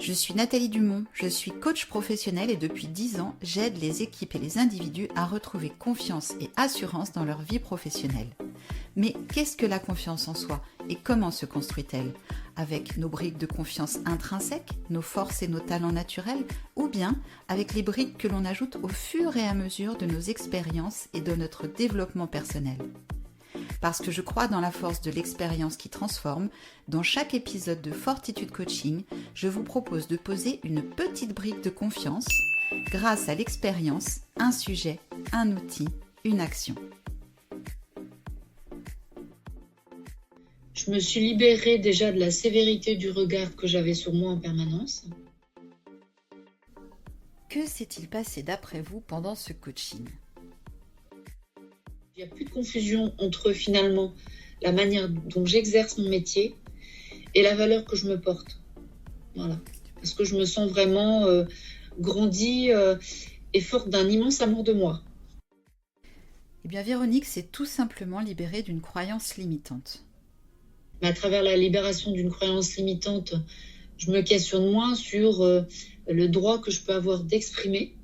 Je suis Nathalie Dumont, je suis coach professionnelle et depuis 10 ans, j'aide les équipes et les individus à retrouver confiance et assurance dans leur vie professionnelle. Mais qu'est-ce que la confiance en soi et comment se construit-elle? Avec nos briques de confiance intrinsèques, nos forces et nos talents naturels, ou bien avec les briques que l'on ajoute au fur et à mesure de nos expériences et de notre développement personnel? Parce que je crois dans la force de l'expérience qui transforme, dans chaque épisode de Fortitude Coaching, je vous propose de poser une petite brique de confiance grâce à l'expérience, un sujet, un outil, une action. Je me suis libérée déjà de la sévérité du regard que j'avais sur moi en permanence. Que s'est-il passé d'après vous pendant ce coaching ? Il n'y a plus de confusion entre finalement la manière dont j'exerce mon métier et la valeur que je me porte. Voilà. Parce que je me sens vraiment grandie et forte d'un immense amour de moi. Eh bien, Véronique s'est tout simplement libérée d'une croyance limitante. Mais à travers la libération d'une croyance limitante, je me questionne moins sur le droit que je peux avoir d'exprimer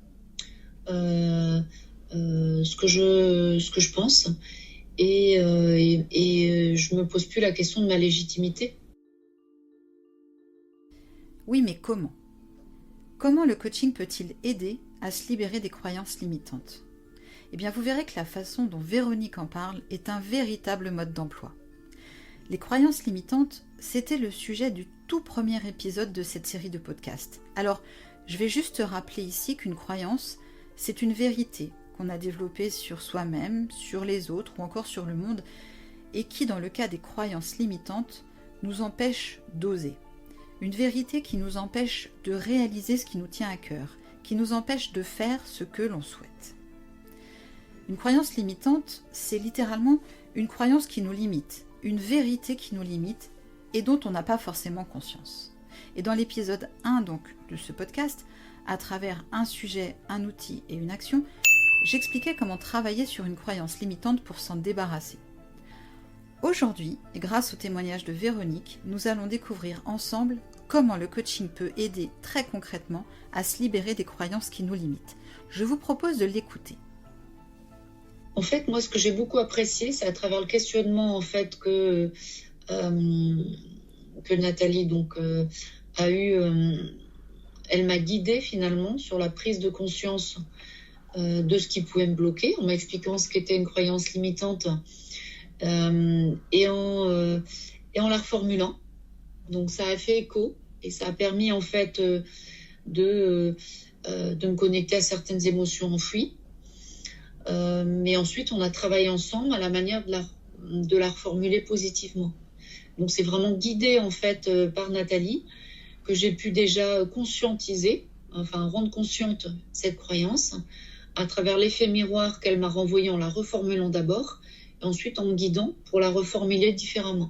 ce que je pense et je me pose plus la question de ma légitimité. Oui, mais comment ? Comment le coaching peut-il aider à se libérer des croyances limitantes ? Eh bien, vous verrez que la façon dont Véronique en parle est un véritable mode d'emploi. Les croyances limitantes, c'était le sujet du tout premier épisode de cette série de podcasts. Alors, je vais juste rappeler ici qu'une croyance, c'est une vérité qu'on a développée sur soi-même, sur les autres ou encore sur le monde, et qui, dans le cas des croyances limitantes, nous empêche d'oser. Une vérité qui nous empêche de réaliser ce qui nous tient à cœur, qui nous empêche de faire ce que l'on souhaite. Une croyance limitante, c'est littéralement une croyance qui nous limite, une vérité qui nous limite et dont on n'a pas forcément conscience. Et dans l'épisode 1 donc, de ce podcast, à travers un sujet, un outil et une action, j'expliquais comment travailler sur une croyance limitante pour s'en débarrasser. Aujourd'hui, et grâce au témoignage de Véronique, nous allons découvrir ensemble comment le coaching peut aider très concrètement à se libérer des croyances qui nous limitent. Je vous propose de l'écouter. En fait, moi, ce que j'ai beaucoup apprécié, c'est à travers le questionnement en fait que Nathalie donc a eu. Elle m'a guidée finalement sur la prise de conscience de ce qui pouvait me bloquer, en m'expliquant ce qu'était une croyance limitante et en la reformulant. Donc ça a fait écho et ça a permis en fait de me connecter à certaines émotions enfouies. Mais ensuite, on a travaillé ensemble à la manière de la reformuler positivement. Donc c'est vraiment guidé en fait par Nathalie que j'ai pu déjà conscientiser, enfin rendre consciente cette croyance à travers l'effet miroir qu'elle m'a renvoyé en la reformulant d'abord et ensuite en me guidant pour la reformuler différemment.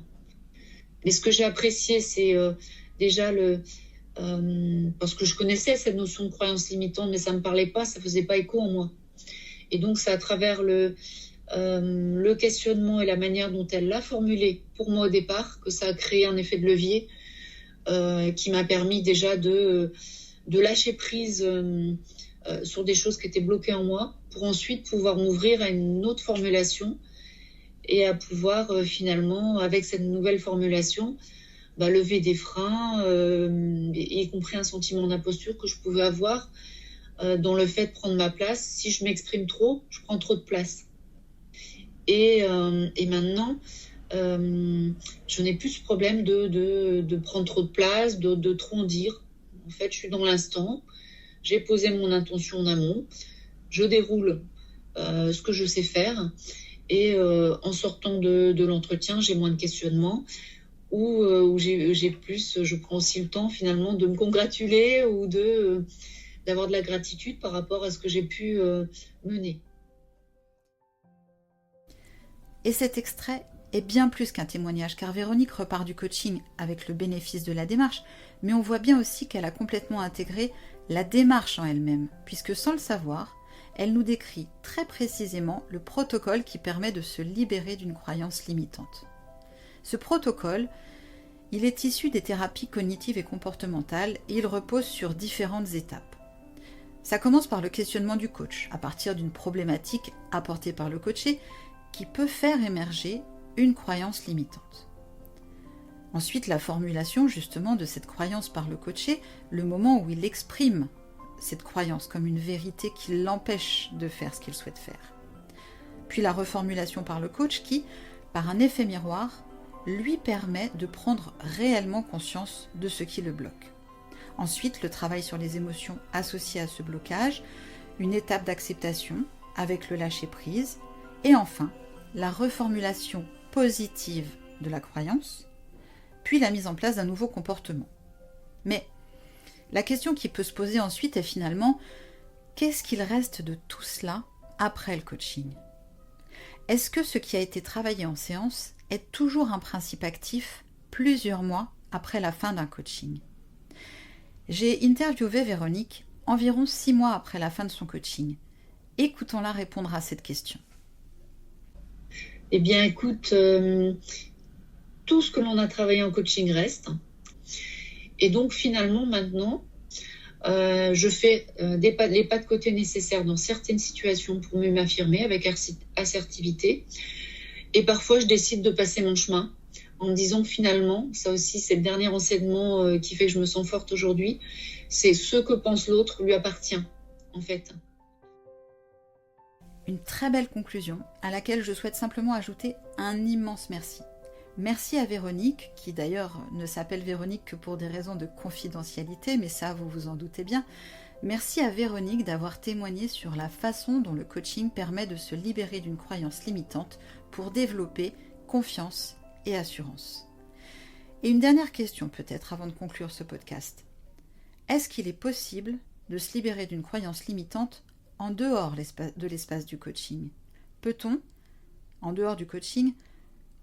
Mais ce que j'ai apprécié, c'est déjà parce que je connaissais cette notion de croyance limitante, mais ça ne me parlait pas, ça ne faisait pas écho en moi. Et donc c'est à travers le questionnement et la manière dont elle l'a formulé pour moi au départ que ça a créé un effet de levier qui m'a permis déjà de lâcher prise sur des choses qui étaient bloquées en moi pour ensuite pouvoir m'ouvrir à une autre formulation et à pouvoir finalement, avec cette nouvelle formulation, lever des freins, y compris un sentiment d'imposture que je pouvais avoir dans le fait de prendre ma place. Si je m'exprime trop, je prends trop de place. Et maintenant, je n'ai plus ce problème de prendre trop de place, de trop en dire. En fait, je suis dans l'instant, j'ai posé mon intention en amont, je déroule ce que je sais faire et en sortant de l'entretien, j'ai moins de questionnements où j'ai plus, je prends aussi le temps finalement de me congratuler ou d'avoir de la gratitude par rapport à ce que j'ai pu mener. Et cet extrait est bien plus qu'un témoignage, car Véronique repart du coaching avec le bénéfice de la démarche, mais on voit bien aussi qu'elle a complètement intégré la démarche en elle-même, puisque sans le savoir, elle nous décrit très précisément le protocole qui permet de se libérer d'une croyance limitante. Ce protocole, Il est issu des thérapies cognitives et comportementales et il repose sur différentes étapes. Ça commence par le questionnement du coach, à partir d'une problématique apportée par le coaché qui peut faire émerger une croyance limitante. Ensuite, la formulation justement de cette croyance par le coaché, le moment où il exprime cette croyance comme une vérité qui l'empêche de faire ce qu'il souhaite faire. Puis la reformulation par le coach qui, par un effet miroir, lui permet de prendre réellement conscience de ce qui le bloque. Ensuite, le travail sur les émotions associées à ce blocage, une étape d'acceptation avec le lâcher-prise, et enfin, la reformulation positive de la croyance, puis la mise en place d'un nouveau comportement. Mais la question qui peut se poser ensuite est finalement, qu'est-ce qu'il reste de tout cela après le coaching ? Est-ce que ce qui a été travaillé en séance est toujours un principe actif plusieurs mois après la fin d'un coaching ? J'ai interviewé Véronique environ 6 mois après la fin de son coaching. Écoutons-la répondre à cette question. Eh bien, écoute, tout ce que l'on a travaillé en coaching reste. Et donc, finalement, maintenant, je fais les pas de côté nécessaires dans certaines situations pour mieux m'affirmer avec assertivité. Et parfois, je décide de passer mon chemin en me disant que finalement, ça aussi, c'est le dernier enseignement qui fait que je me sens forte aujourd'hui, c'est ce que pense l'autre lui appartient, en fait. Une très belle conclusion à laquelle je souhaite simplement ajouter un immense merci. Merci à Véronique, qui d'ailleurs ne s'appelle Véronique que pour des raisons de confidentialité, mais ça vous vous en doutez bien. Merci à Véronique d'avoir témoigné sur la façon dont le coaching permet de se libérer d'une croyance limitante pour développer confiance et assurance. Et une dernière question peut-être avant de conclure ce podcast. Est-ce qu'il est possible de se libérer d'une croyance limitante en dehors de l'espace du coaching ? Peut-on, en dehors du coaching,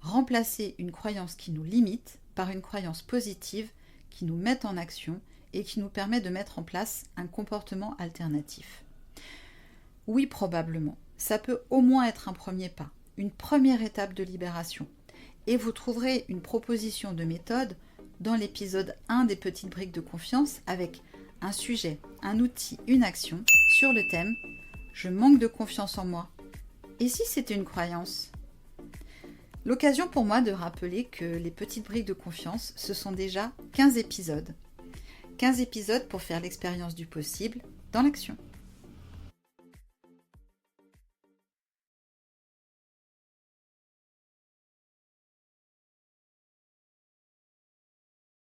remplacer une croyance qui nous limite par une croyance positive qui nous met en action et qui nous permet de mettre en place un comportement alternatif ? Oui, probablement. Ça peut au moins être un premier pas, une première étape de libération. Et vous trouverez une proposition de méthode dans l'épisode 1 des petites briques de confiance avec un sujet, un outil, une action sur le thème « Je manque de confiance en moi ». Et si c'était une croyance ? L'occasion pour moi de rappeler que les petites briques de confiance, ce sont déjà 15 épisodes. 15 épisodes pour faire l'expérience du possible dans l'action.